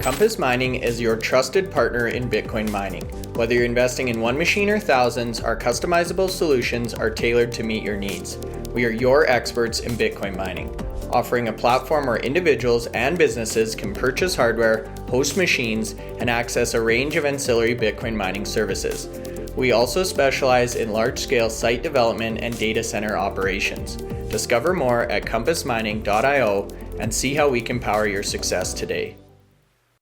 Compass Mining is your trusted partner in Bitcoin mining. Whether you're investing in one machine or thousands, our customizable solutions are tailored to meet your needs. We are your experts in Bitcoin mining, offering a platform where individuals and businesses can purchase hardware, host machines, and access a range of ancillary Bitcoin mining services. We also specialize in large-scale site development and data center operations. Discover more at compassmining.io and see how we can power your success today.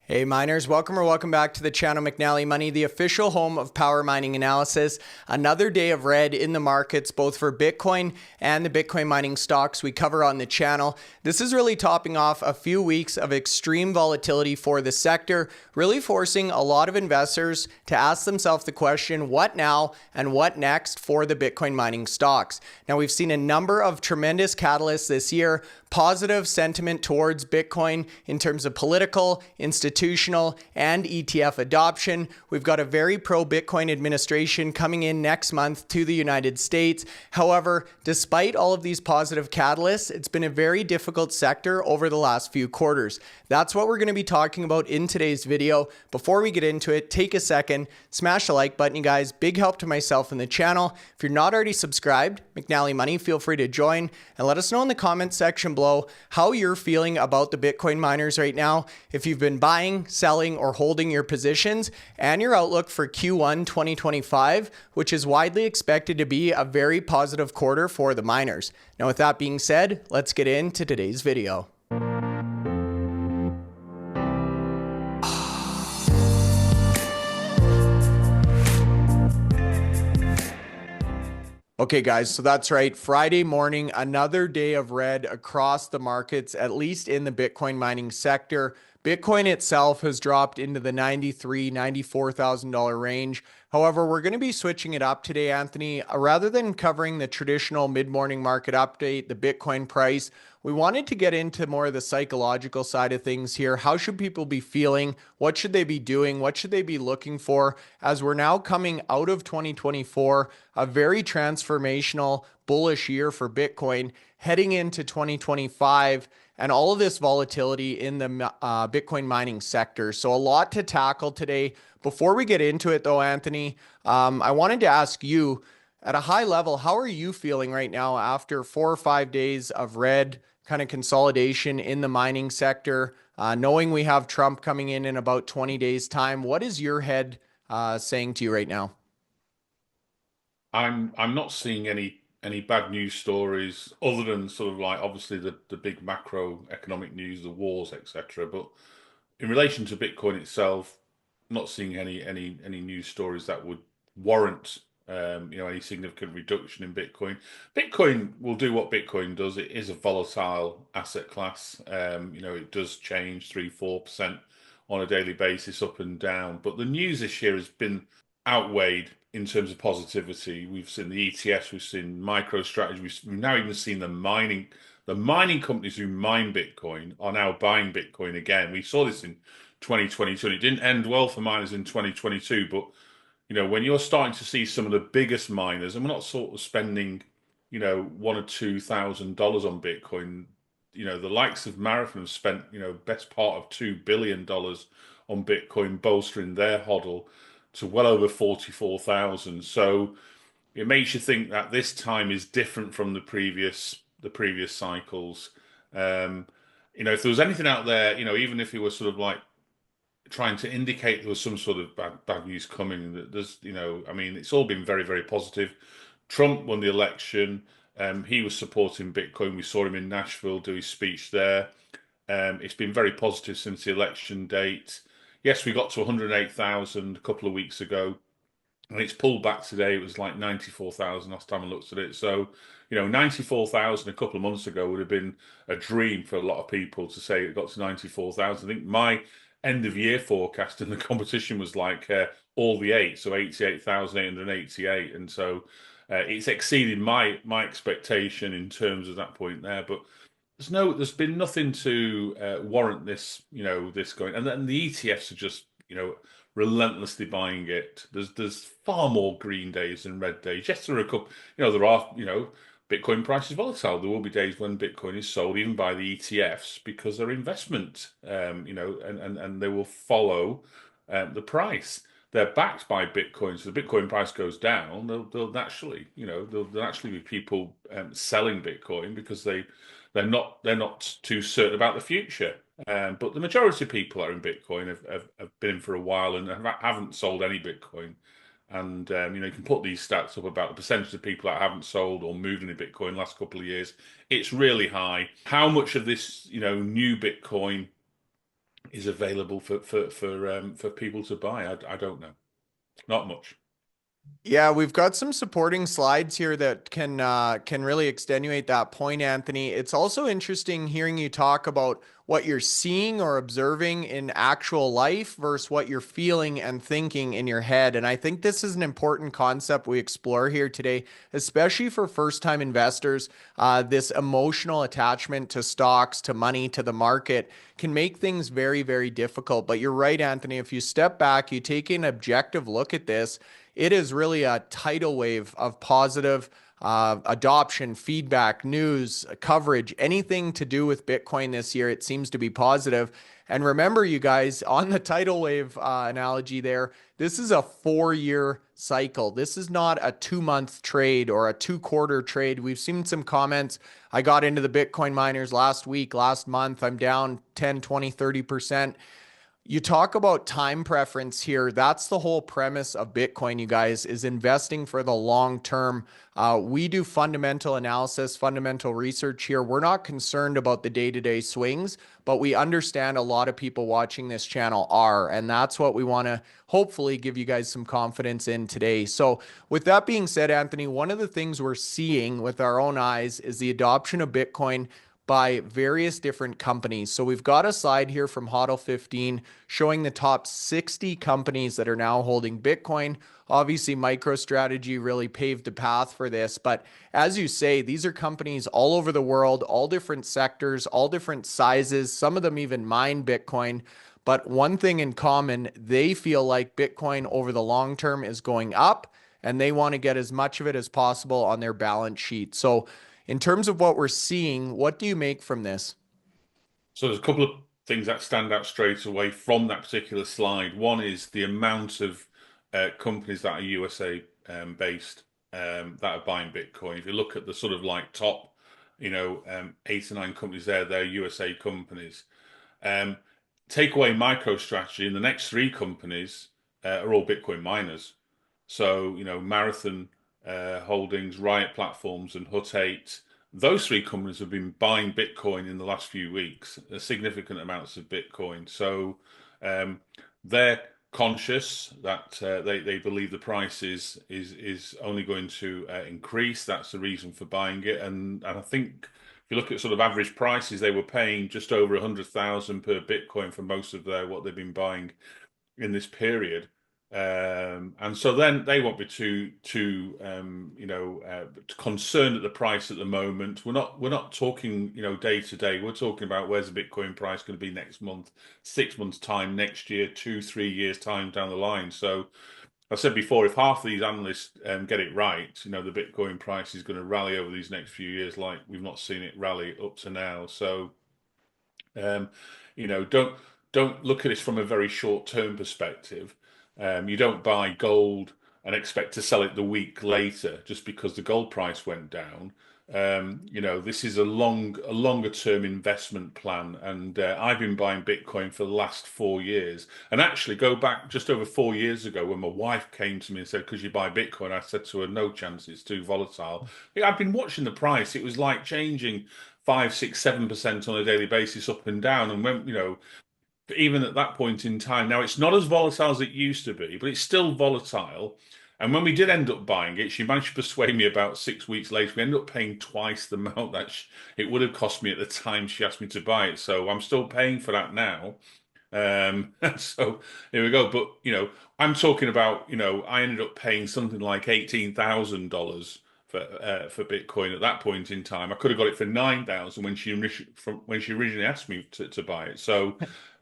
Hey miners, welcome back to the channel McNallie Money, the official home of power mining analysis. Another day of red in the markets, both for Bitcoin and the Bitcoin mining stocks we cover on the channel. This is really topping off a few weeks of extreme volatility for the sector, really forcing a lot of investors to ask themselves the question, what now and what next for the Bitcoin mining stocks? Now, we've seen a number of tremendous catalysts this year, positive sentiment towards Bitcoin in terms of political, institutional, and ETF adoption. We've got a very pro-Bitcoin administration coming in next month to the United States. However, despite all of these positive catalysts, it's been a very difficult sector over the last few quarters. That's what we're going to be talking about in today's video. Before we get into it, take a second, smash the like button, you guys. Big help to myself and the channel. If you're not already subscribed, McNallie Money, feel free to join and let us know in the comment section below how you're feeling about the Bitcoin miners right now, if you've been buying, selling, or holding your positions, and your outlook for Q1 2025, which is widely expected to be a very positive quarter for the miners. Now, with that being said, let's get into today's video. Okay, guys, so that's right. Friday morning, another day of red across the markets, at least in the Bitcoin mining sector. Bitcoin itself has dropped into the $93,000, $94,000 range. However, we're going to be switching it up today, Anthony. Rather than covering the traditional mid-morning market update, the Bitcoin price, we wanted to get into more of the psychological side of things here. How should people be feeling? What should they be doing? What should they be looking for as we're now coming out of 2024, a very transformational, bullish year for Bitcoin, heading into 2025, and all of this volatility in the Bitcoin mining sector. So a lot to tackle today. Before we get into it though, Anthony, I wanted to ask you, at a high level, how are you feeling right now after 4 or 5 days of red kind of consolidation in the mining sector, knowing we have Trump coming in about 20 days time? What is your head saying to you right now? I'm not seeing any bad news stories other than sort of like obviously the big macroeconomic news, the wars, etc. But in relation to Bitcoin itself, not seeing any news stories that would warrant any significant reduction in Bitcoin. Bitcoin will do what Bitcoin does. It is a volatile asset class. It does change 3-4% on a daily basis up and down. But the news this year has been outweighed in terms of positivity. We've seen the ETFs, we've seen MicroStrategy, we've now even seen the mining companies who mine Bitcoin are now buying Bitcoin again. We saw this in 2022, and it didn't end well for miners in 2022, but when you're starting to see some of the biggest miners, and we're not sort of spending, $1,000 or $2,000 on Bitcoin, the likes of Marathon have spent, best part of $2 billion on Bitcoin, bolstering their hodl to well over 44,000. So it makes you think that this time is different from the previous cycles. If there was anything out there, even if it was sort of like trying to indicate there was some sort of bad news coming, that there's, it's all been very, very positive. Trump won the election. He was supporting Bitcoin. We saw him in Nashville do his speech there. It's been very positive since the election date. Yes, we got to 108,000 a couple of weeks ago, and it's pulled back today. It was like 94,000 last time I looked at it. So, 94,000 a couple of months ago would have been a dream for a lot of people to say it got to 94,000. I think my end of year forecast in the competition was like all the eight, so 88,888, and so it's exceeded my expectation in terms of that point there. But there's been nothing to warrant this, this going. And then the ETFs are just, relentlessly buying it. There's far more green days than red days. Yes, there are a couple, there are, Bitcoin price is volatile. There will be days when Bitcoin is sold even by the ETFs because they're investment, and they will follow the price. They're backed by Bitcoin, so the Bitcoin price goes down. They'll naturally, there'll naturally be people selling Bitcoin because they're not too certain about the future. But the majority of people that are in Bitcoin have been in for a while and haven't sold any Bitcoin. And you can put these stats up about the percentage of people that haven't sold or moved into Bitcoin last couple of years. It's really high. How much of this, new Bitcoin is available for people to buy? I don't know. Not much. Yeah, we've got some supporting slides here that can really extenuate that point, Anthony. It's also interesting hearing you talk about what you're seeing or observing in actual life versus what you're feeling and thinking in your head. And I think this is an important concept we explore here today, especially for first-time investors. This emotional attachment to stocks, to money, to the market can make things very, very difficult. But you're right, Anthony. If you step back, you take an objective look at this, it is really a tidal wave of positive adoption, feedback, news, coverage, anything to do with Bitcoin this year. It seems to be positive. And remember, you guys, on the tidal wave analogy there, this is a 4-year cycle. This is not a 2-month trade or a 2-quarter trade. We've seen some comments. I got into the Bitcoin miners last week, last month. I'm down 10, 20, 30%. You talk about time preference here. That's the whole premise of Bitcoin, you guys, is investing for the long term. We do fundamental analysis, fundamental research here. We're not concerned about the day-to-day swings, but we understand a lot of people watching this channel are, and that's what we want to hopefully give you guys some confidence in today. So with that being said, Anthony, one of the things we're seeing with our own eyes is the adoption of Bitcoin by various different companies. So we've got a slide here from HODL 15 showing the top 60 companies that are now holding Bitcoin. Obviously, MicroStrategy really paved the path for this. But as you say, these are companies all over the world, all different sectors, all different sizes. Some of them even mine Bitcoin. But one thing in common, they feel like Bitcoin over the long term is going up and they want to get as much of it as possible on their balance sheet. So in terms of what we're seeing, what do you make from this? So there's a couple of things that stand out straight away from that particular slide. One is the amount of companies that are USA based that are buying Bitcoin. If you look at the sort of like top, 8 or 9 companies there, they're USA companies. Um, Take away MicroStrategy, and the next 3 companies are all Bitcoin miners. So, Marathon Holdings, Riot Platforms, and Hut 8, those 3 companies have been buying Bitcoin in the last few weeks, significant amounts of Bitcoin. So um, they're conscious that they believe the price is only going to increase. That's the reason for buying it. And I think if you look at sort of average prices, they were paying just over 100,000 per Bitcoin for most of what they've been buying in this period. And so then they won't be concerned at the price at the moment. We're not talking day to day. We're talking about where's the Bitcoin price going to be next month, 6 months time, next year, 2, 3 years time down the line. So I said before, if half of these analysts get it right, the Bitcoin price is going to rally over these next few years like we've not seen it rally up to now. So um, don't look at this from a very short-term perspective. You don't buy gold and expect to sell it the week later just because the gold price went down. This is a longer-term investment plan, and I've been buying Bitcoin for the last 4 years. And actually, go back just over 4 years ago when my wife came to me and said, "Could you buy Bitcoin?" I said to her, "No chance, it's too volatile." Yeah, I've been watching the price; it was like changing 5, 6, 7% on a daily basis up and down. And when, even at that point in time, now it's not as volatile as it used to be, but it's still volatile. And when we did end up buying it, she managed to persuade me about 6 weeks later. We ended up paying twice the amount that it would have cost me at the time she asked me to buy it. So I'm still paying for that now. So here we go. But I'm talking about I ended up paying something like $18,000 for Bitcoin at that point in time. I could have got it for 9,000 when she originally asked me to buy it. So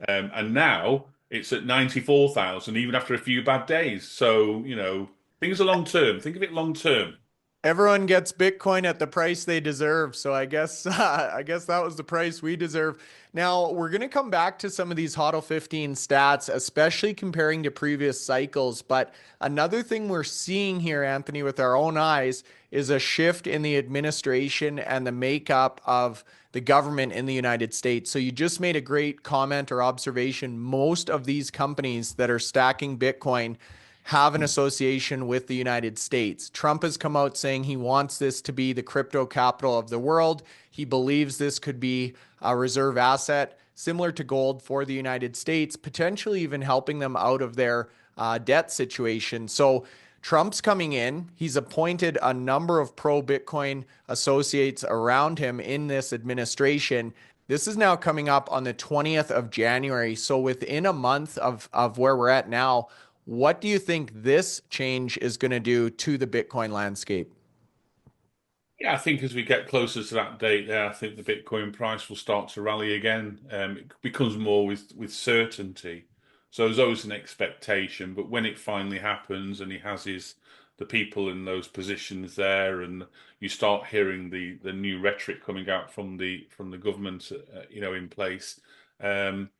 and now it's at 94,000 even after a few bad days. So things are long term. Think of it long term. Everyone gets Bitcoin at the price they deserve. So I guess I guess that was the price we deserve. Now we're going to come back to some of these HODL 15 stats, especially comparing to previous cycles. But another thing we're seeing here, Anthony, with our own eyes, is a shift in the administration and the makeup of the government in the United States. So you just made a great comment or observation. Most of these companies that are stacking Bitcoin have an association with the United States. Trump has come out saying he wants this to be the crypto capital of the world. He believes this could be a reserve asset similar to gold for the United States, potentially even helping them out of their debt situation. So Trump's coming in. He's appointed a number of pro Bitcoin associates around him in this administration. This is now coming up on the 20th of January. So within a month of where we're at now, what do you think this change is going to do to the Bitcoin landscape? Yeah, I think as we get closer to that date there, I think the Bitcoin price will start to rally again. It becomes more with certainty. So there's always an expectation, but when it finally happens and he has the people in those positions there, and you start hearing the new rhetoric coming out from the government, in place, um,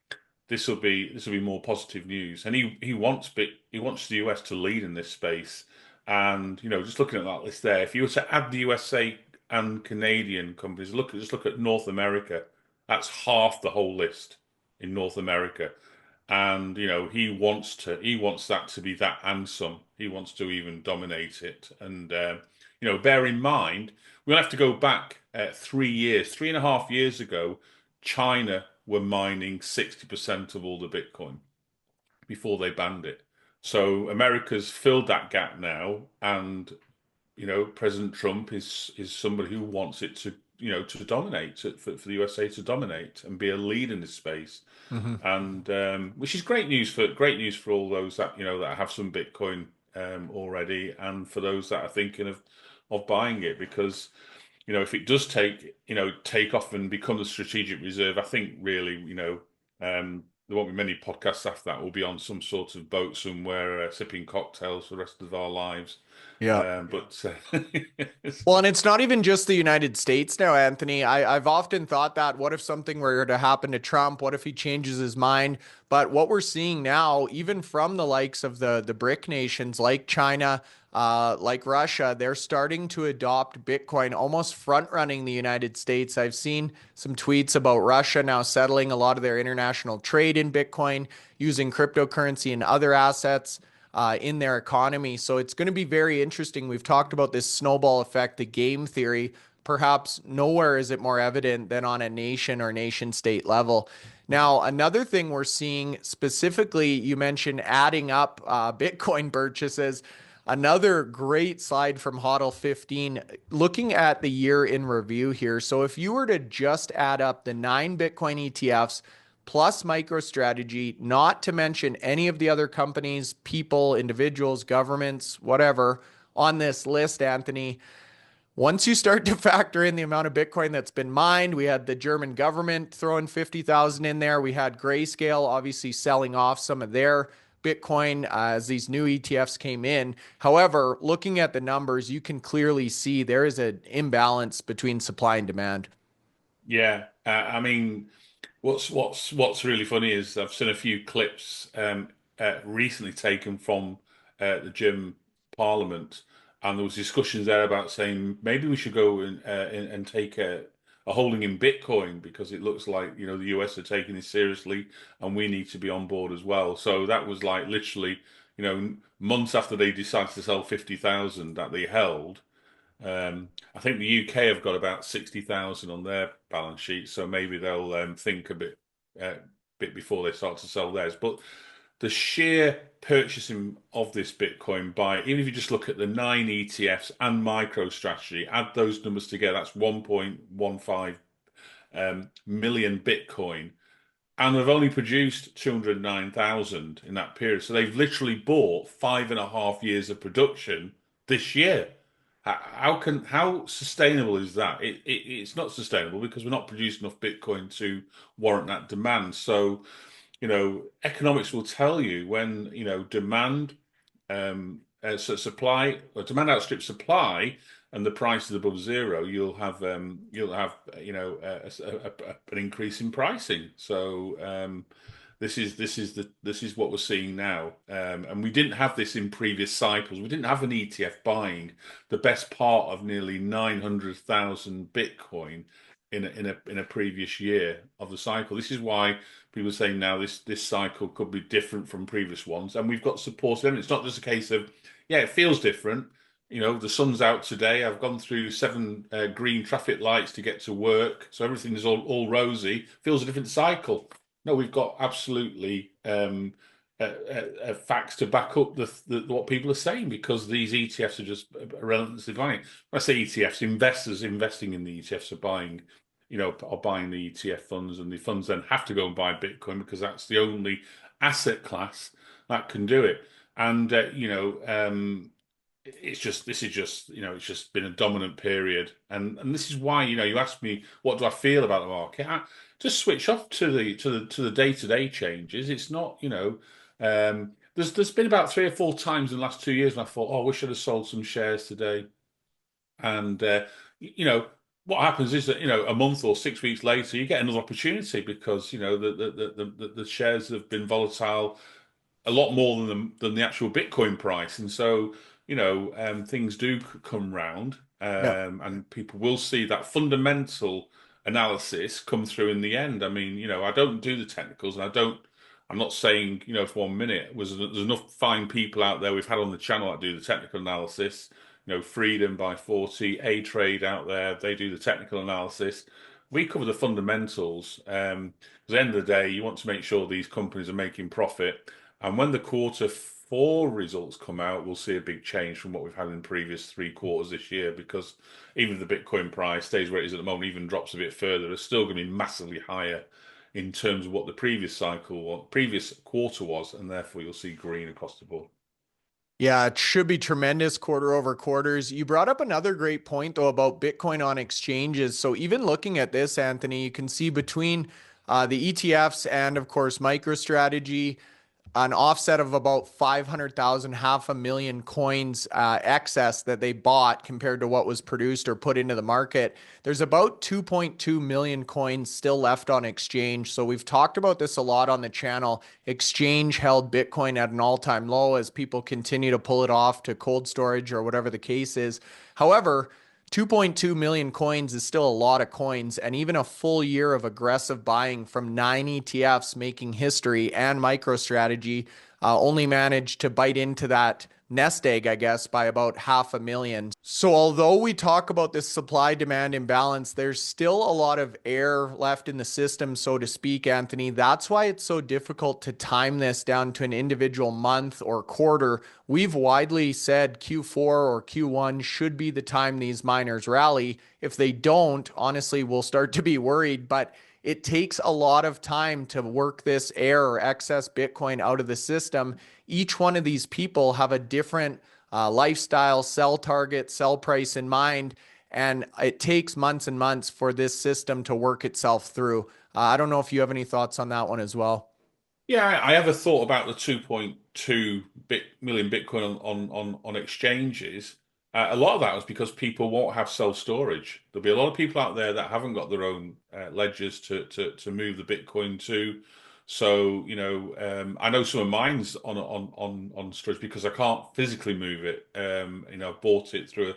this will be more positive news. And he wants the US to lead in this space. And just looking at that list there, if you were to add the USA and Canadian companies, just look at North America. That's half the whole list in North America. And he wants that to be that and some. He wants to even dominate it. And bear in mind, we'll have to go back 3 years, 3.5 years ago. China were mining 60% of all the Bitcoin before they banned it. So America's filled that gap now, and President Trump is somebody who wants it to dominate, for the USA to dominate and be a lead in this space, Mm-hmm. and which is great news for all those that have some Bitcoin already, and for those that are thinking of buying it, because if it does take off and become the strategic reserve, I think really, there won't be many podcasts after that. We'll be on some sort of boat somewhere, sipping cocktails for the rest of our lives. Yeah. But Well, and it's not even just the United States now, Anthony. I've often thought that what if something were to happen to Trump? What if he changes his mind? But what we're seeing now, even from the likes of the BRIC nations like China, like Russia, they're starting to adopt Bitcoin, almost front running the United States. I've seen some tweets about Russia now settling a lot of their international trade in Bitcoin, using cryptocurrency and other assets in their economy. So it's going to be very interesting. We've talked about this snowball effect, the game theory. Perhaps nowhere is it more evident than on a nation or nation state level. Now, another thing we're seeing specifically, you mentioned adding up Bitcoin purchases. Another great slide from HODL 15, looking at the year in review here. So if you were to just add up the 9 Bitcoin ETFs plus MicroStrategy, not to mention any of the other companies, people, individuals, governments, whatever, on this list, Anthony, once you start to factor in the amount of Bitcoin that's been mined, we had the German government throwing 50,000 in there. We had Grayscale obviously selling off some of their Bitcoin as these new ETFs came in. However, looking at the numbers, you can clearly see there is an imbalance between supply and demand. yeah, I mean, what's really funny is I've seen a few clips recently taken from the German Parliament, and there was discussions there about saying maybe we should go and take a holding in Bitcoin, because it looks like the US are taking this seriously, and we need to be on board as well. So that was like literally months after they decided to sell 50,000 that they held. I think the UK have got about 60,000 on their balance sheet, so maybe they'll think a bit before they start to sell theirs. But the sheer purchasing of this Bitcoin by, even if you just look at the 9 ETFs and MicroStrategy, add those numbers together, that's 1.15 million Bitcoin. And they've only produced 209,000 in that period. So they've literally bought 5.5 years of production this year. How sustainable is that? It's not sustainable, because we're not producing enough Bitcoin to warrant that demand. So, economics will tell you when, demand, so supply or demand outstrips supply, and the price is above zero, you'll have an increase in pricing. So this is what we're seeing now, and we didn't have this in previous cycles. We didn't have an ETF buying the best part of nearly 900,000 Bitcoin in a previous year of the cycle. This is why people are saying now this cycle could be different from previous ones, and we've got support. And it's not just a case of yeah, it feels different. The sun's out today. I've gone through seven green traffic lights to get to work, so everything is all rosy. Feels a different cycle. No, we've got absolutely facts to back up what people are saying because these ETFs are just relentlessly buying. When I say ETFs, investors investing in the ETFs are buying the ETF funds, and the funds then have to go and buy Bitcoin because that's the only asset class that can do it. And it's just been a dominant period, and this is why you asked me what do I feel about the market. Just switch off to the day-to-day changes. It's not there's been about 3 or 4 times in the last 2 years when I thought, oh, I wish I'd have sold some shares today. And what happens is that a month or 6 weeks later you get another opportunity because the shares have been volatile a lot more than the actual Bitcoin price, and so things do come round, Yeah. and people will see that fundamental analysis come through in the end. I mean, I don't do the technicals, and I'm not saying for 1 minute there's enough fine people out there we've had on the channel that do the technical analysis. Freedom by 40, A Trade out there, they do the technical analysis. We cover the fundamentals. Because at the end of the day, you want to make sure these companies are making profit. And when the quarter 4 results come out, we'll see a big change from what we've had in the previous 3 quarters this year. Because even if the Bitcoin price stays where it is at the moment, even drops a bit further, it's still going to be massively higher in terms of what the previous cycle or previous quarter was, and therefore you'll see green across the board. Yeah, it should be tremendous quarter over quarters. You brought up another great point, though, about Bitcoin on exchanges. So, even looking at this, Anthony, you can see between the ETFs and, of course, MicroStrategy, an offset of about 500,000, 500,000 coins excess that they bought compared to what was produced or put into the market. There's about 2.2 million coins still left on exchange. So we've talked about this a lot on the channel. Exchange held Bitcoin at an all-time low as people continue to pull it off to cold storage or whatever the case is. However, 2.2 million coins is still a lot of coins, and even a full year of aggressive buying from 9 ETFs making history and MicroStrategy only managed to bite into that nest egg, I guess, by about 500,000. So although we talk about this supply-demand imbalance, there's still a lot of air left in the system, so to speak, Anthony. That's why it's so difficult to time this down to an individual month or quarter. We've widely said Q4 or Q1 should be the time these miners rally. If they don't, honestly, we'll start to be worried, but it takes a lot of time to work this air or excess Bitcoin out of the system. Each one of these people have a different lifestyle, sell target, sell price in mind, and it takes months and months for this system to work itself through. I don't know if you have any thoughts on that one as well. Yeah, I ever thought about the 2.2 million Bitcoin on exchanges. A lot of that was because people won't have self-storage. There'll be a lot of people out there that haven't got their own ledgers to move the Bitcoin to. So, I know some of mine's on storage because I can't physically move it. I've bought it through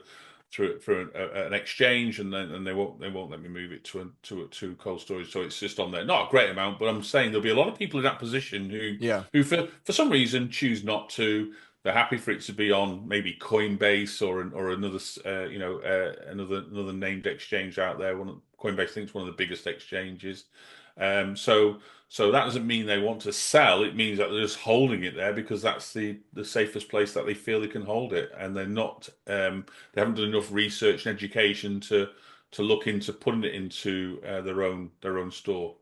an exchange, and then they won't let me move it to cold storage, so it's just on there. Not a great amount, but I'm saying there'll be a lot of people in that position who Yeah. who for some reason choose not to. They're happy for it to be on maybe Coinbase or another another named exchange out there. Coinbase, I think, is one of the biggest exchanges. So that doesn't mean they want to sell. It means that they're just holding it there because that's the safest place that they feel they can hold it, and they're not. They haven't done enough research and education to look into putting it into their own store.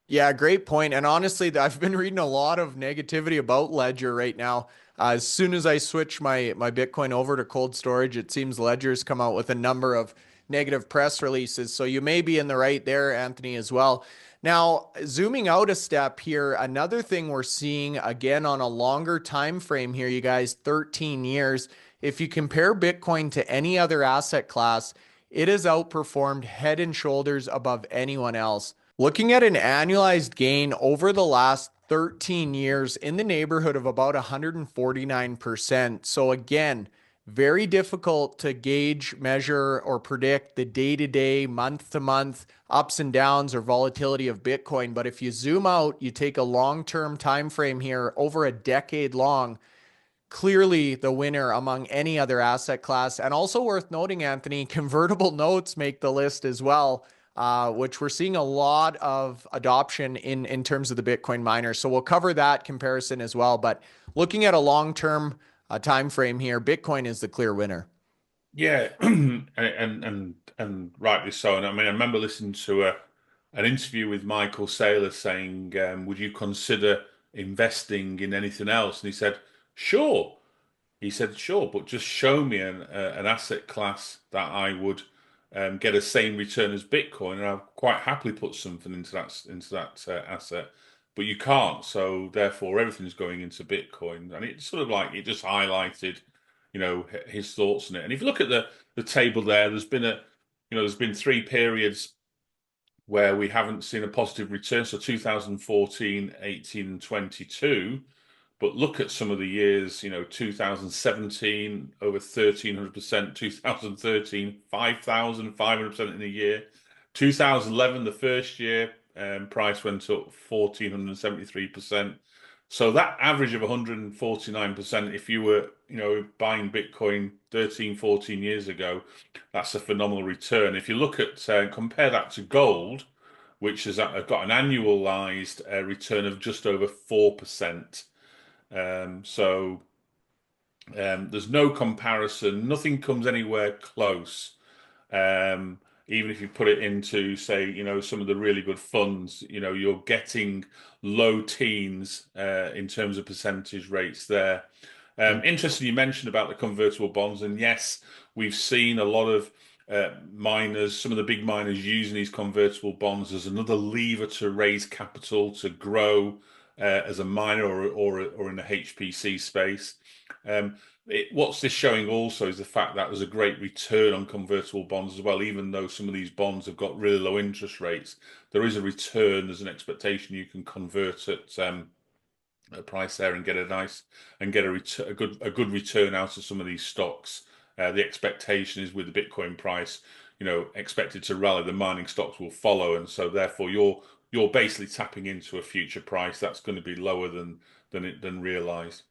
Yeah, great point. And honestly, I've been reading a lot of negativity about Ledger right now. As soon as I switch my Bitcoin over to cold storage, it seems Ledger's come out with a number of negative press releases. So you may be in the right there, Anthony, as well. Now, zooming out a step here, another thing we're seeing again on a longer time frame here, you guys, 13 years. If you compare Bitcoin to any other asset class, it has outperformed head and shoulders above anyone else. Looking at an annualized gain over the last 13 years in the neighborhood of about 149%. So again, very difficult to gauge, measure, or predict the day to day, month to month ups and downs or volatility of Bitcoin. But if you zoom out, you take a long term time frame here, over a decade long, clearly the winner among any other asset class. And also worth noting, Anthony, convertible notes make the list as well. Which we're seeing a lot of adoption in terms of the Bitcoin miners. So we'll cover that comparison as well. But looking at a long-term time frame here, Bitcoin is the clear winner. Yeah, and rightly so. And I mean, I remember listening to an interview with Michael Saylor saying, "Would you consider investing in anything else?" And he said, "Sure." He said, "Sure, but just show me an asset class that I would get a same return as Bitcoin, and I'll quite happily put something into that asset. But you can't, so therefore everything's going into Bitcoin." And it sort of like it just highlighted, his thoughts on it. And if you look at the table there, there's been three periods where we haven't seen a positive return. So 2014, 18, and 22. But look at some of the years, 2017, over 1,300%, 2013, 5,500% in a year. 2011, the first year, price went up 1,473%. So that average of 149%, if you were, buying Bitcoin 13, 14 years ago, that's a phenomenal return. If you look at, compare that to gold, which has got an annualized return of just over 4%. There's no comparison. Nothing comes anywhere close. Even if you put it into, say, some of the really good funds, you're getting low teens in terms of percentage rates there. Interesting you mentioned about the convertible bonds, and yes, we've seen a lot of miners, some of the big miners using these convertible bonds as another lever to raise capital to grow as a miner or in the HPC space. What's this showing also is the fact that there's a great return on convertible bonds as well. Even though some of these bonds have got really low interest rates, there is a return. There's an expectation you can convert at a price there and get a good return out of some of these stocks. The expectation is with the Bitcoin price, expected to rally, the mining stocks will follow, and so therefore you're basically tapping into a future price that's going to be lower than realized.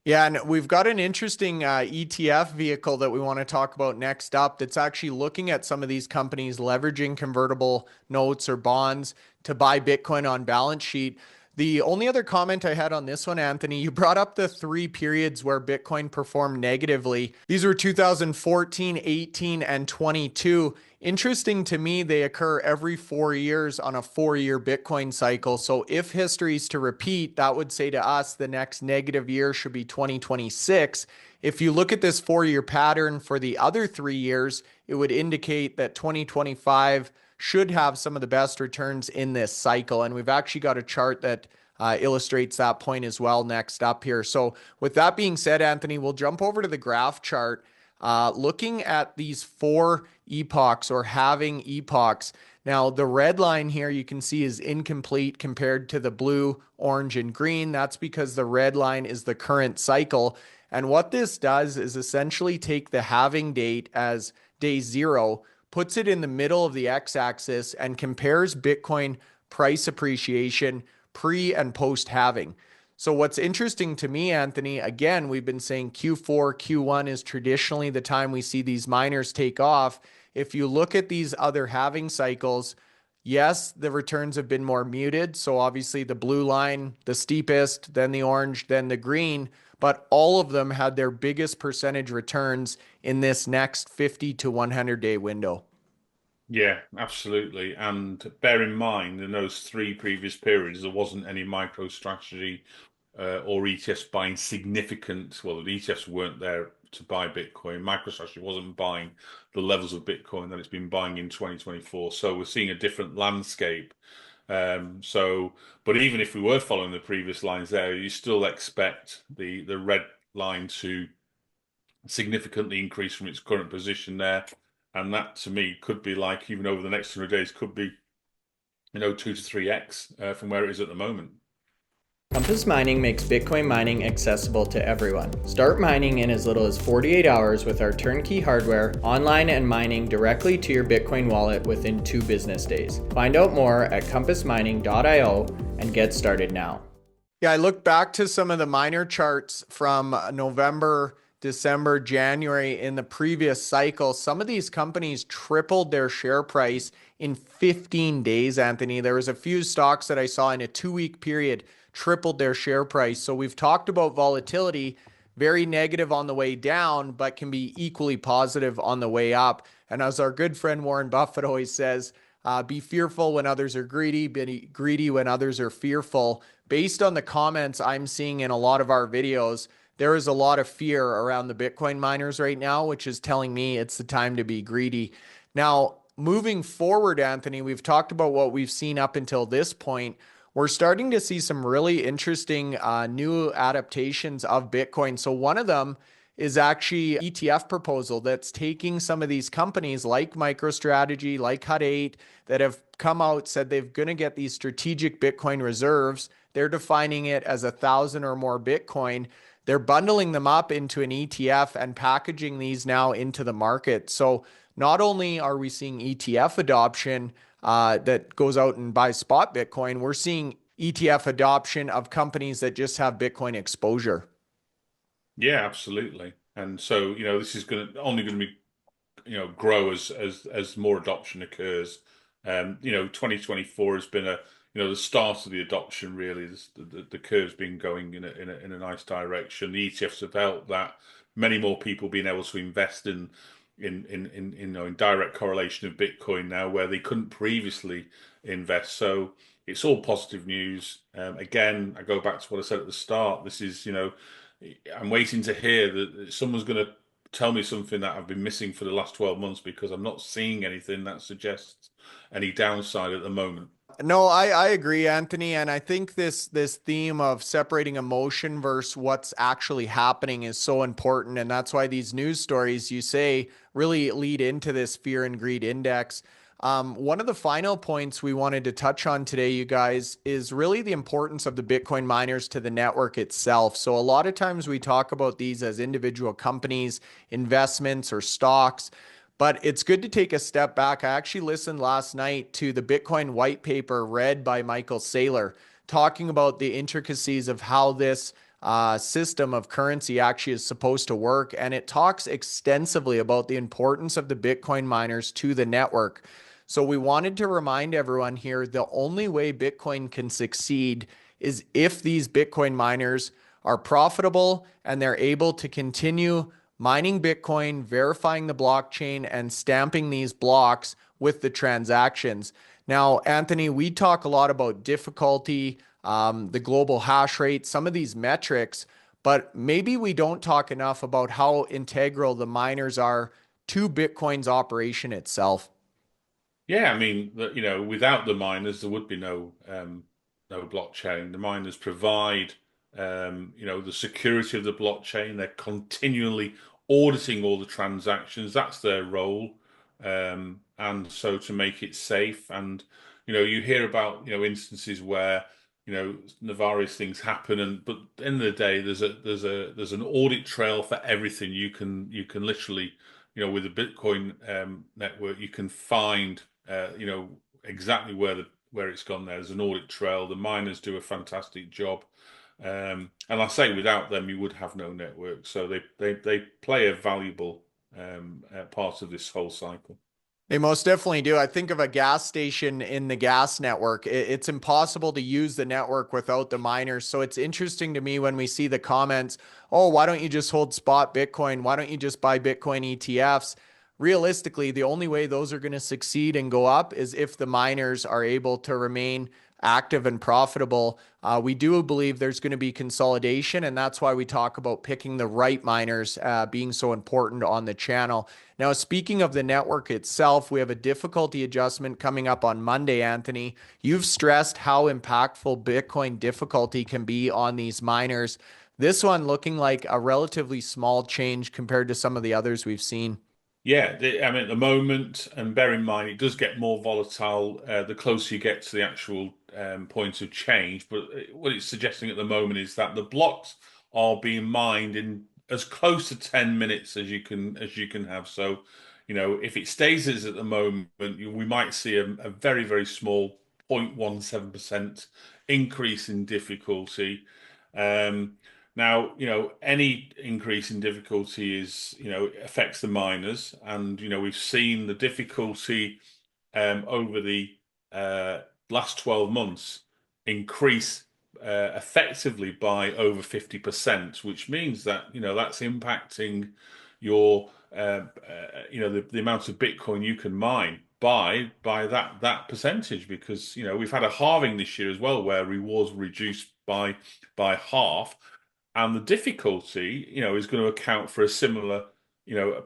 Yeah, and we've got an interesting ETF vehicle that we want to talk about next up that's actually looking at some of these companies leveraging convertible notes or bonds to buy Bitcoin on balance sheet. The only other comment I had on this one, Anthony, you brought up the three periods where Bitcoin performed negatively. These were 2014, 18, and 22. Interesting to me, they occur every 4 years on a 4 year Bitcoin cycle. So if history is to repeat, that would say to us the next negative year should be 2026. If you look at this 4 year pattern for the other 3 years, it would indicate that 2025 should have some of the best returns in this cycle. And we've actually got a chart that illustrates that point as well next up here. So with that being said, Anthony, we'll jump over to the graph chart. Looking at these four epochs or halving epochs. Now, the red line here you can see is incomplete compared to the blue, orange, and green. That's because the red line is the current cycle. And what this does is essentially take the halving date as day zero, puts it in the middle of the x-axis, and compares Bitcoin price appreciation pre and post halving. So what's interesting to me, Anthony, again, we've been saying Q4, Q1 is traditionally the time we see these miners take off. If you look at these other halving cycles, yes, the returns have been more muted. So obviously the blue line, the steepest, then the orange, then the green, but all of them had their biggest percentage returns in this next 50 to 100 day window. Yeah, absolutely. And bear in mind, in those three previous periods, there wasn't any MicroStrategy or ETFs buying significant. Well, the ETFs weren't there to buy Bitcoin. MicroStrategy wasn't buying the levels of Bitcoin that it's been buying in 2024. So we're seeing a different landscape But even if we were following the previous lines there, you still expect the red line to significantly increase from its current position there. And that to me could be like, even over the next 100 days, could be, 2 to 3x from where it is at the moment. Compass Mining makes Bitcoin mining accessible to everyone. Start mining in as little as 48 hours with our turnkey hardware, online and mining directly to your Bitcoin wallet within 2 business days. Find out more at compassmining.io and get started now. Yeah, I looked back to some of the miner charts from November, December, January in the previous cycle. Some of these companies tripled their share price in 15 days, Anthony. There was a few stocks that I saw in a 2-week period tripled their share price. So we've talked about volatility, very negative on the way down, but can be equally positive on the way up. And as our good friend Warren Buffett always says, be fearful when others are greedy, be greedy when others are fearful. Based on the comments I'm seeing in a lot of our videos, there is a lot of fear around the Bitcoin miners right now, which is telling me it's the time to be greedy. Now, moving forward, Anthony, we've talked about what we've seen up until this point. We're starting to see some really interesting new adaptations of Bitcoin. So one of them is actually ETF proposal that's taking some of these companies like MicroStrategy, like Hut 8, that have come out, said they're going to get these strategic Bitcoin reserves. They're defining it as 1,000 or more Bitcoin. They're bundling them up into an ETF and packaging these now into the market. So not only are we seeing ETF adoption that goes out and buys spot Bitcoin, we're seeing ETF adoption of companies that just have Bitcoin exposure. Yeah, absolutely. And so, this is only going to be, grow as more adoption occurs. 2024 has been the start of the adoption. Really, the curve's been going in a nice direction. The ETFs have helped that. Many more people being able to invest in direct correlation of Bitcoin now, where they couldn't previously invest. So it's all positive news. Again, I go back to what I said at the start. This is, I'm waiting to hear that someone's going to tell me something that I've been missing for the last 12 months, because I'm not seeing anything that suggests any downside at the moment. No, I agree, Anthony. And I think this theme of separating emotion versus what's actually happening is so important. And that's why these news stories you say really lead into this fear and greed index. One of the final points we wanted to touch on today, you guys, is really the importance of the Bitcoin miners to the network itself. So a lot of times we talk about these as individual companies, investments, or stocks. But it's good to take a step back. I actually listened last night to the Bitcoin white paper read by Michael Saylor, talking about the intricacies of how this system of currency actually is supposed to work. And it talks extensively about the importance of the Bitcoin miners to the network. So we wanted to remind everyone here, the only way Bitcoin can succeed is if these Bitcoin miners are profitable and they're able to continue mining Bitcoin, verifying the blockchain, and stamping these blocks with the transactions. Now, Anthony, we talk a lot about difficulty, the global hash rate, some of these metrics, but maybe we don't talk enough about how integral the miners are to Bitcoin's operation itself. Yeah, I mean, without the miners, there would be no blockchain. The miners provide, the security of the blockchain. They're continually auditing all the transactions. That's their role. And so to make it safe, and you hear about instances where nefarious things happen, but at the end of the day, there's an audit trail for everything. You can literally, with the Bitcoin network, you can find exactly where it's gone. There's an audit trail. The miners do a fantastic job. And I say without them, you would have no network. So they play a valuable part of this whole cycle. They most definitely do. I think of a gas station in the gas network. It's impossible to use the network without the miners. So it's interesting to me when we see the comments, oh, why don't you just hold spot Bitcoin? Why don't you just buy Bitcoin ETFs? Realistically, the only way those are going to succeed and go up is if the miners are able to remain active and profitable, we do believe there's going to be consolidation, and that's why we talk about picking the right miners being so important on the channel. Now, speaking of the network itself, we have a difficulty adjustment coming up on Monday, Anthony. You've stressed how impactful Bitcoin difficulty can be on these miners. This one looking like a relatively small change compared to some of the others we've seen. Yeah, I mean, at the moment, and bear in mind, it does get more volatile the closer you get to the actual point of change. But what it's suggesting at the moment is that the blocks are being mined in as close to 10 minutes as you can have. So, if it stays as at the moment, we might see a very, very small 0.17% increase in difficulty. Um, Now, any increase in difficulty affects the miners, and we've seen the difficulty over the uh, last 12 months increase effectively by over 50%, which means that that's impacting your the amount of Bitcoin you can mine by that percentage, because we've had a halving this year as well where rewards were reduced by half, and the difficulty is going to account for a similar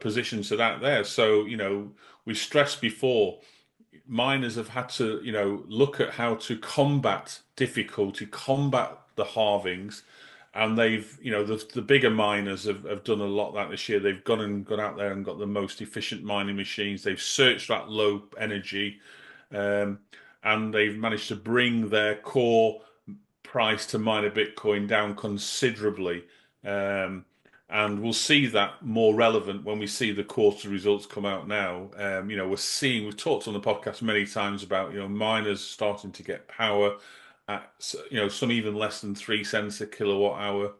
position to that there. So we stressed before, miners have had to, look at how to combat difficulty, combat the halvings, and they've, the bigger miners have done a lot of that this year. They've gone out there and got the most efficient mining machines. They've searched that low energy, um, and they've managed to bring their core price to mine a Bitcoin down considerably. Um, and we'll see that more relevant when we see the quarter results come out now. We've talked on the podcast many times about, miners starting to get power at, some even less than 3 cents a kilowatt hour.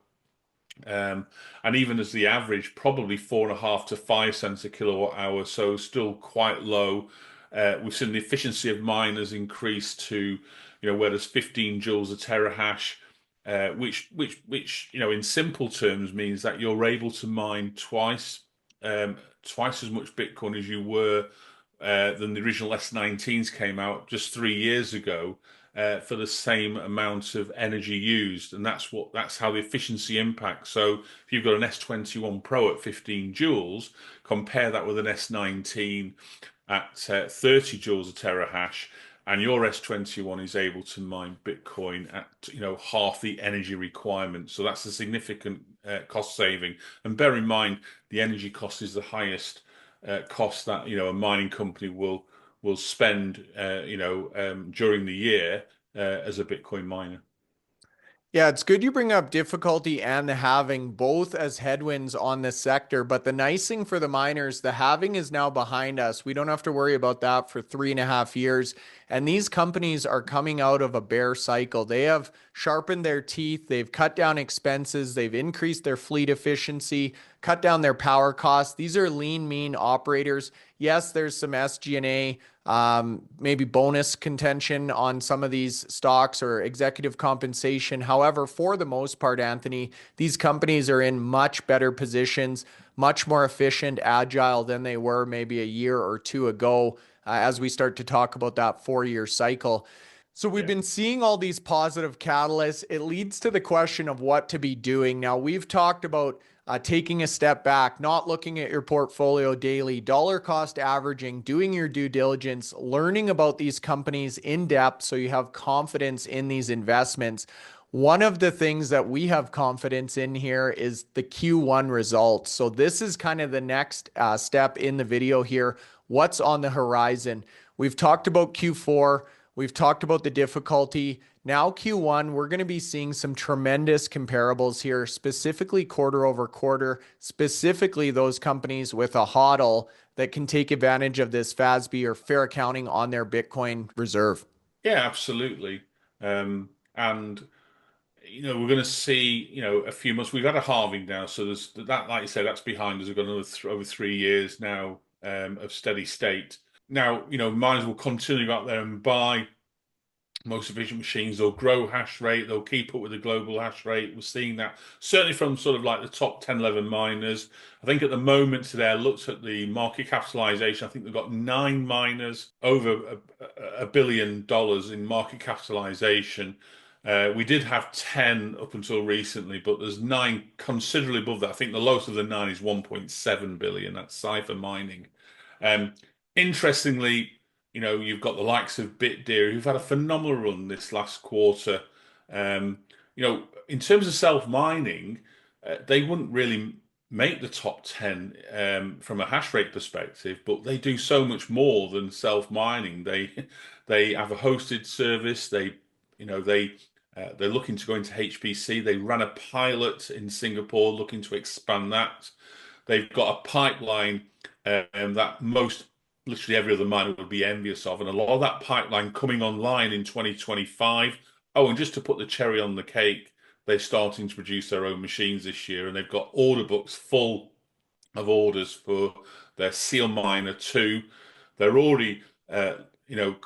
And even as the average, probably 4.5 to 5 cents a kilowatt hour, so still quite low. We've seen the efficiency of miners increase to, where there's 15 joules a terahash, which in simple terms means that you're able to mine twice as much Bitcoin as you were than the original S19s came out just 3 years ago. For the same amount of energy used, and that's how the efficiency impacts. So if you've got an S21 Pro at 15 joules, compare that with an S19 at 30 joules a terahash, and your S21 is able to mine Bitcoin at half the energy requirement. So that's a significant cost saving. And bear in mind, the energy cost is the highest cost that a mining company will spend during the year as a Bitcoin miner. Yeah, it's good you bring up difficulty and the halving both as headwinds on this sector. But the nice thing for the miners, the halving is now behind us. We don't have to worry about that for 3.5 years. And these companies are coming out of a bear cycle. They have sharpened their teeth, they've cut down expenses, they've increased their fleet efficiency, cut down their power costs. These are lean, mean operators. Yes, there's some SG&A, maybe bonus contention on some of these stocks or executive compensation. However, for the most part, Anthony, these companies are in much better positions, much more efficient, agile than they were maybe a year or two ago, as we start to talk about that 4-year cycle. So we've Yeah. been seeing all these positive catalysts. It leads to the question of what to be doing. Now, we've talked about taking a step back, not looking at your portfolio daily, dollar cost averaging, doing your due diligence, learning about these companies in depth so you have confidence in these investments. One of the things that we have confidence in here is the Q1 results. So this is kind of the next step in the video here. What's on the horizon? We've talked about Q4. We've talked about the difficulty. Now, Q1, we're going to be seeing some tremendous comparables here, specifically quarter over quarter, specifically those companies with a HODL that can take advantage of this FASB or fair accounting on their Bitcoin reserve. Yeah, absolutely. And we're going to see a few months. We've had a halving now, so there's that. Like you said, that's behind us. We've got another over 3 years now of steady state. Now, miners will continue out there and buy most efficient machines. They'll grow hash rate. They'll keep up with the global hash rate. We're seeing that certainly from sort of like the top 10, 11 miners. I think at the moment today, I looked at the market capitalization. I think they've got 9 miners over $1 billion in market capitalization. We did have 10 up until recently, but there's 9 considerably above that. I think the lowest of the 9 is 1.7 billion. That's CIFR mining. Um, Interestingly, you've got the likes of Bitdeer who've had a phenomenal run this last quarter. Um, in terms of self-mining, they wouldn't really make the top 10 from a hash rate perspective, but they do so much more than self-mining. They have a hosted service. They're looking to go into HPC. They ran a pilot in Singapore, looking to expand that. They've got a pipeline that most literally every other miner would be envious of, and a lot of that pipeline coming online in 2025. Oh, and just to put the cherry on the cake, they're starting to produce their own machines this year, and they've got order books full of orders for their Seal Miner 2. They're already,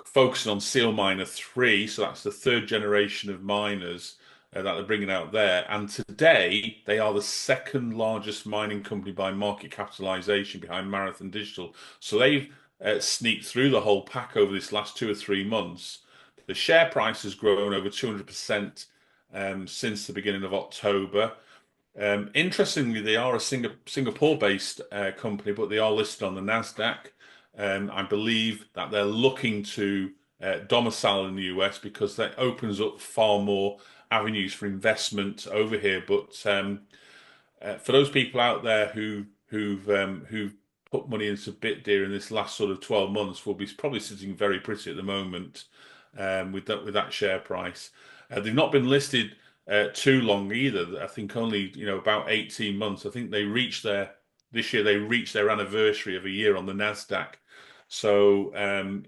focusing on Seal Miner 3, so that's the third generation of miners that they're bringing out there. And today, they are the second largest mining company by market capitalization behind Marathon Digital. So they've sneaked through the whole pack over this last 2 or 3 months. The share price has grown over 200% since the beginning of October. Interestingly, they are a Singapore-based company, but they are listed on the Nasdaq. I believe that they're looking to domicile in the US because that opens up far more avenues for investment over here. But for those people out there who've put money into Bitdeer in this last sort of 12 months, will be probably sitting very pretty at the moment with that share price. They've not been listed too long either. I think only about 18 months. I think this year they reached their anniversary of a year on the Nasdaq. So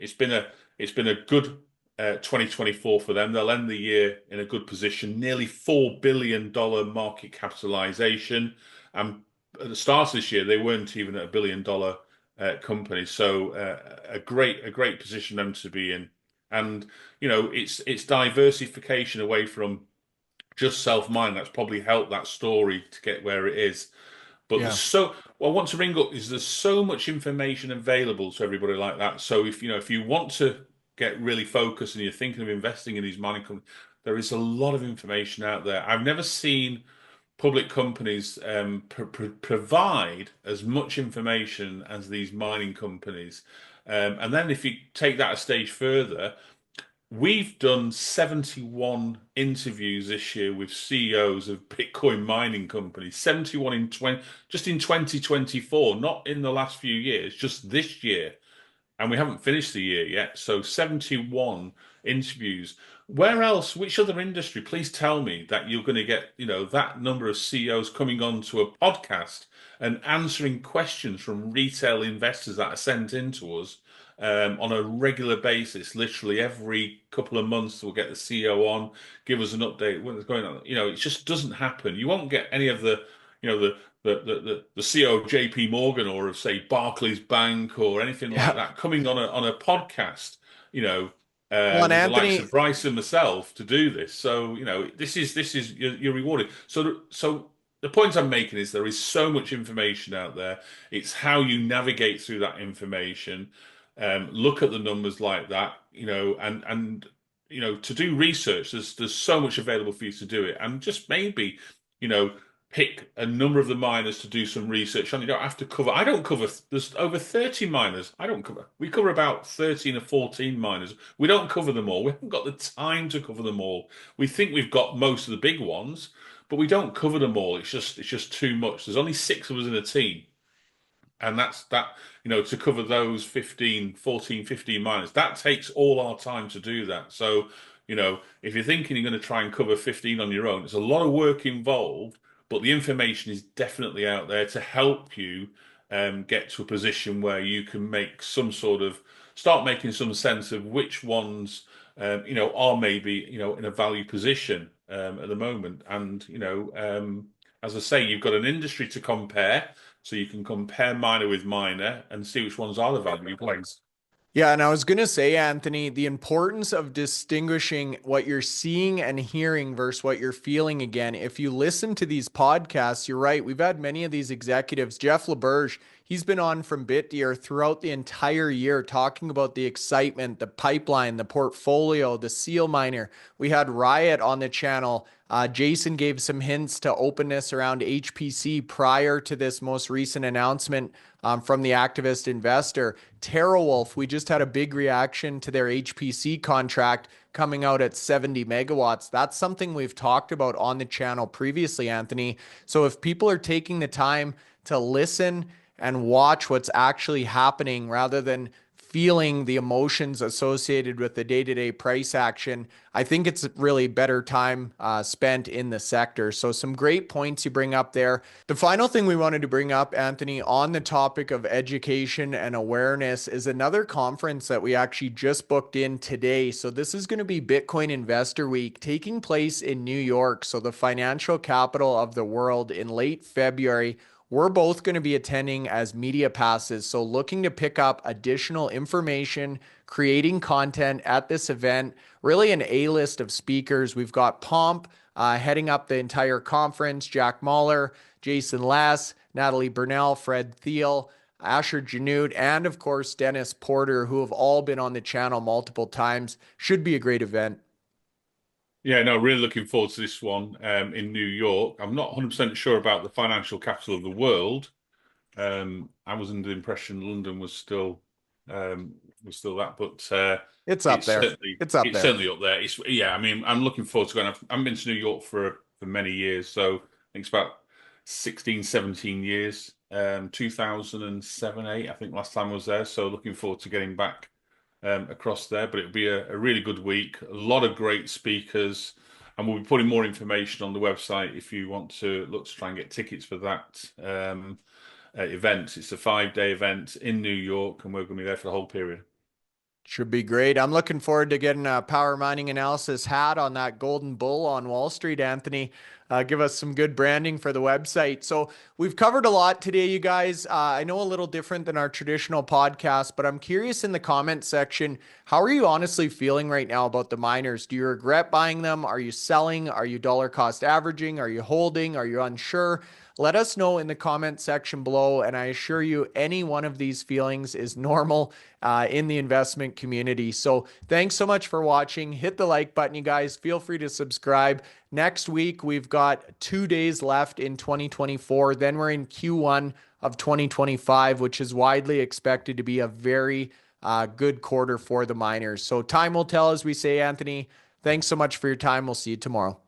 it's been a good 2024 for them. They'll end the year in a good position, nearly $4 billion market capitalization. And at the start of this year, they weren't even at $1 billion company. So a great position them to be in. And it's diversification away from just self-mining that's probably helped that story to get where it is. But Yeah. what I want to ring up is there's so much information available to everybody like that. So if you want to get really focused and you're thinking of investing in these mining companies, there is a lot of information out there. I've never seen public companies provide as much information as these mining companies. And then if you take that a stage further, we've done 71 interviews this year with CEOs of Bitcoin mining companies, 71 just in 2024, not in the last few years, just this year. And we haven't finished the year yet. So 71 interviews. Where else, which other industry, please tell me that you're going to get, that number of CEOs coming on to a podcast and answering questions from retail investors that are sent in to us on a regular basis. Literally every couple of months, we'll get the CEO on, give us an update what's going on. It just doesn't happen. You won't get any of the CEO of JP Morgan or of say Barclays Bank or anything like Yeah. that coming on a podcast, Well, and with the likes of Anthony, Bryce and myself to do this. So, this is you're rewarded. So the point I'm making is there is so much information out there. It's how you navigate through that information, look at the numbers like that, and to do research. There's so much available for you to do it, and just maybe, you know, pick a number of the miners to do some research on. You don't have to cover. I don't cover. There's over 30 miners. I don't cover. We cover about 13 or 14 miners. We don't cover them all. We haven't got the time to cover them all. We think we've got most of the big ones, but we don't cover them all. It's just too much. There's only 6 of us in a team. And that's that, to cover those 15, 14, 15 miners, that takes all our time to do that. So, if you're thinking you're going to try and cover 15 on your own, there's a lot of work involved, but the information is definitely out there to help you get to a position where you can start making some sense of which ones, are maybe, in a value position at the moment. And, as I say, you've got an industry to compare. So you can compare miner with miner and see which ones are the value plays. Yeah, and I was going to say, Anthony, the importance of distinguishing what you're seeing and hearing versus what you're feeling again. If you listen to these podcasts, you're right. We've had many of these executives. Jeff LaBerge, he's been on from Bitdeer throughout the entire year talking about the excitement, the pipeline, the portfolio, the seal miner. We had Riot on the channel. Jason gave some hints to openness around HPC prior to this most recent announcement from the activist investor. TeraWulf, we just had a big reaction to their HPC contract coming out at 70 megawatts. That's something we've talked about on the channel previously, Anthony. So if people are taking the time to listen and watch what's actually happening rather than feeling the emotions associated with the day-to-day price action, I think it's really better time spent in the sector. So some great points you bring up there. The final thing we wanted to bring up, Anthony, on the topic of education and awareness is another conference that we actually just booked in today. So this is going to be Bitcoin Investor Week taking place in New York. So the financial capital of the world in late February. We're both going to be attending as media passes, so looking to pick up additional information, creating content at this event, really an A-list of speakers. We've got Pomp heading up the entire conference, Jack Mahler, Jason Less, Natalie Burnell, Fred Thiel, Asher Janut, and of course, Dennis Porter, who have all been on the channel multiple times. Should be a great event. Yeah, no, really looking forward to this one in New York. I'm not 100% sure about the financial capital of the world. I was under the impression London was still that, but It's up there. It's up it's there. certainly up there. It's yeah, I mean, I'm looking forward to going. I haven't been to New York for many years, so I think it's about 16, 17 years. 2007, 8, I think last time I was there. So looking forward to getting back across there. But it'll be a really good week. A lot of great speakers, and we'll be putting more information on the website if you want to look to try and get tickets for that event. It's a 5-day event in New York, and we're going to be there for the whole period. Should be great. I'm looking forward to getting a power mining analysis hat on that golden bull on Wall Street, Anthony. Give us some good branding for the website. So we've covered a lot today, you guys. I know a little different than our traditional podcast, but I'm curious in the comment section, how are you honestly feeling right now about the miners? Do you regret buying them? Are you selling? Are you dollar cost averaging? Are you holding? Are you unsure? Let us know in the comment section below, and I assure you any one of these feelings is normal in the investment community. So thanks so much for watching. Hit the like button, you guys. Feel free to subscribe. Next week, we've got 2 days left in 2024. Then we're in Q1 of 2025, which is widely expected to be a very good quarter for the miners. So time will tell, as we say, Anthony. Thanks so much for your time. We'll see you tomorrow.